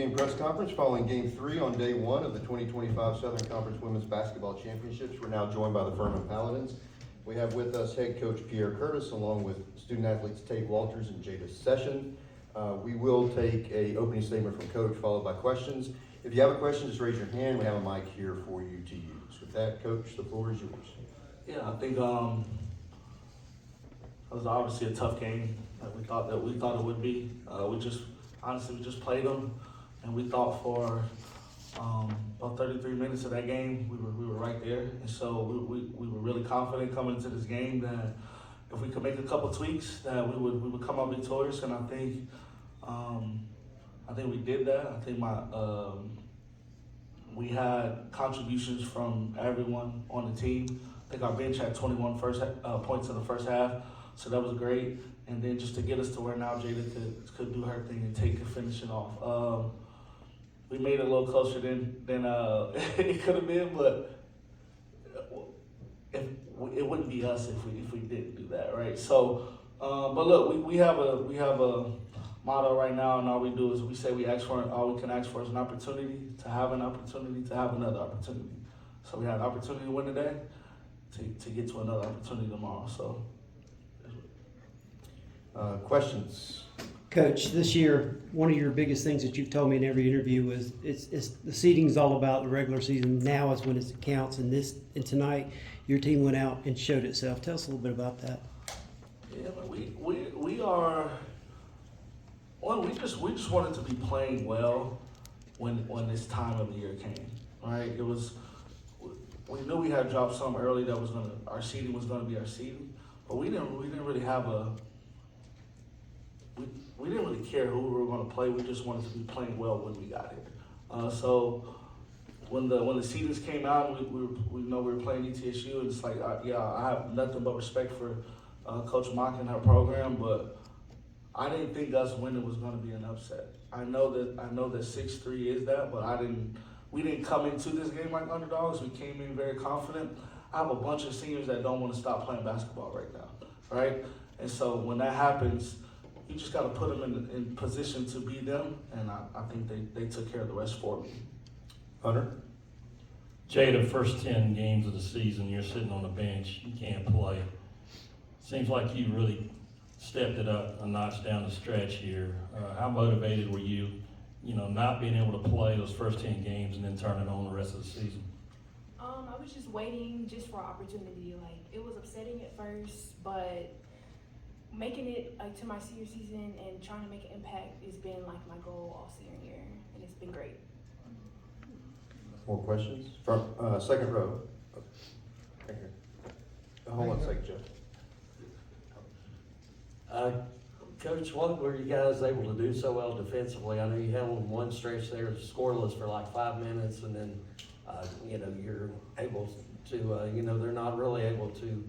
Post-game press conference following Game 3 on Day 1 of the 2025 Southern Conference Women's Basketball Championships. We're now joined by the Furman Paladins. We have with us head coach Pierre Curtis along with student athletes Tate Walters and Jada Session. We will take a opening statement from coach followed by questions. If you have a question, just raise your hand. We have a mic here for you to use. With that, coach, the floor is yours. Yeah, I think it was obviously a tough game that we thought it would be. We just played them, and we thought for about 33 minutes of that game we were right there, and so we were really confident coming into this game that if we could make a couple tweaks that we would come out victorious, and I think we did that. I think we had contributions from everyone on the team. I think our bench had 21 points in the first half, so that was great. And then just to get us to where now Jada could do her thing and Tate could finish it off. We made it a little closer than it could have been, but it wouldn't be us if we didn't do that, right? So, but look, we have a motto right now, and all we do is we say all we can ask for is an opportunity to have another opportunity. So we had an opportunity to win today, to get to another opportunity tomorrow. So. Questions? Coach, this year, one of your biggest things that you've told me in every interview is it's the seeding's all about the regular season. Now is when it counts, and tonight your team went out and showed itself. Tell us a little bit about that. Yeah, we are. Well, we just wanted to be playing well when this time of the year came. Right? It was. We knew we had dropped some early that our seeding was gonna be our seeding, but we didn't really have we didn't really care who we were going to play. We just wanted to be playing well when we got here. So when the seedings came out, we know we were playing ETSU, and it's like, I have nothing but respect for Coach Mock and her program, but I didn't think us winning was going to be an upset. I know that 6-3 is that, but we didn't come into this game like underdogs. We came in very confident. I have a bunch of seniors that don't want to stop playing basketball right now, right? And so when that happens, you just got to put them in position to be them, and I think they took care of the rest for me. Hunter? Jada, first 10 games of the season, you're sitting on the bench, you can't play. Seems like you really stepped it up a notch down the stretch here. How motivated were you, not being able to play those first 10 games and then turn it on the rest of the season? I was just waiting just for opportunity. Like, it was upsetting at first, but making it to my senior season and trying to make an impact has been like my goal all senior year, and it's been great. More questions? From second row. Right here. Hold on a second, Jeff. Coach, what were you guys able to do so well defensively? I know you held one stretch there scoreless for like 5 minutes, and then you're able to they're not really able to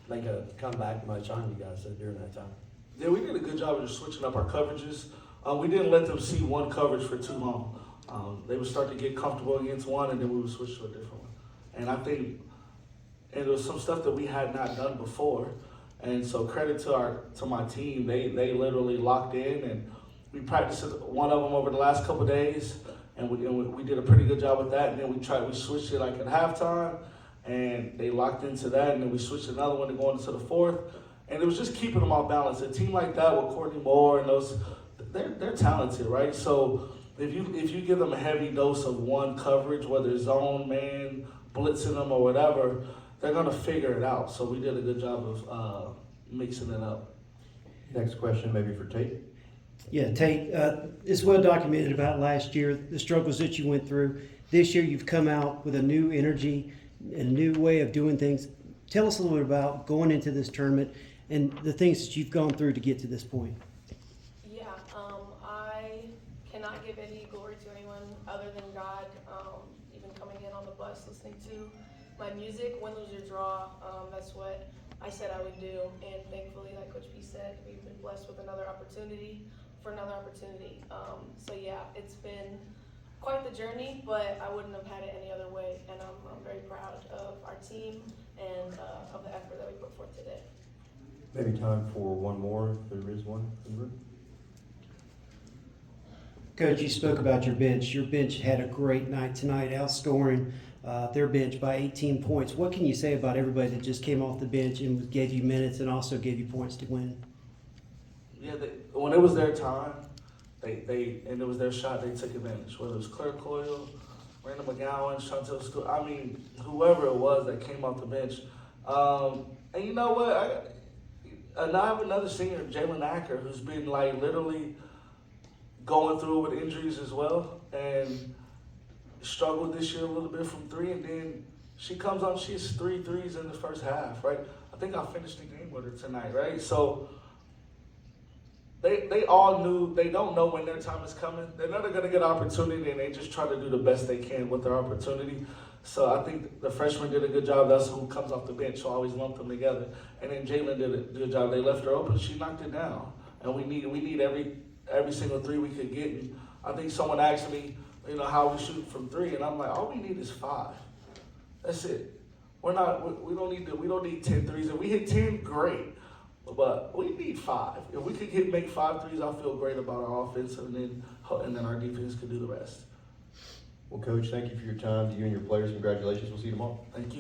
make a comeback much on you guys during that time. Yeah, we did a good job of just switching up our coverages. We didn't let them see one coverage for too long. They would start to get comfortable against one, and then we would switch to a different one. And I think, and there was some stuff that we had not done before. And so credit to my team, they literally locked in, and we practiced one of them over the last couple of days, and we did a pretty good job with that. And then we switched it like at halftime, and they locked into that, and then we switched another one to go into the fourth, and it was just keeping them off balance. A team like that with Courtney Moore and those, they're talented, right? So if you give them a heavy dose of one coverage, whether it's zone, man, blitzing them or whatever, they're gonna figure it out. So we did a good job of mixing it up. Next question, maybe for Tate. Yeah, Tate, it's well documented about last year, the struggles that you went through. This year you've come out with a new energy and a new way of doing things. Tell us a little bit about going into this tournament and the things that you've gone through to get to this point. Yeah, I cannot give any glory to anyone other than God. Even coming in on the bus, listening to my music, win, lose, or draw, that's what I said I would do. And thankfully, like Coach P said, we've been blessed with another opportunity. So yeah, it's been quite the journey, but I wouldn't have had it any other way. And I'm very proud of our team and of the effort that we put forth today. Maybe time for one more, if there is one in the room. Coach, you spoke about your bench. Your bench had a great night tonight, outscoring their bench by 18 points. What can you say about everybody that just came off the bench and gave you minutes and also gave you points to win? Yeah, when it was their time, and it was their shot, they took advantage. Whether it was Claire Coyle, Randall McGowan, Chantel Stewart, I mean, whoever it was that came off the bench. And you know what? I have another senior, Jalen Acker, who's been like literally going through with injuries as well, and struggled this year a little bit from three. And then she comes on, she has 3 threes in the first half, right? I think I finished the game with her tonight, right? So they all knew, they don't know when their time is coming. They're never going to get opportunity, and they just try to do the best they can with their opportunity. So I think the freshmen did a good job. That's who comes off the bench, so I always lump them together. And then Jalen did a good job. They left her open. She knocked it down. And we need every single 3 we could get. And I think someone asked me, you know, how we shoot from 3, and I'm like, all we need is 5. That's it. We don't need 10 threes. If we hit 10, great. But we need 5. If we could make 5 threes, I feel great about our offense, and then our defense could do the rest. Well, Coach, thank you for your time. To you and your players, congratulations. We'll see you tomorrow. Thank you.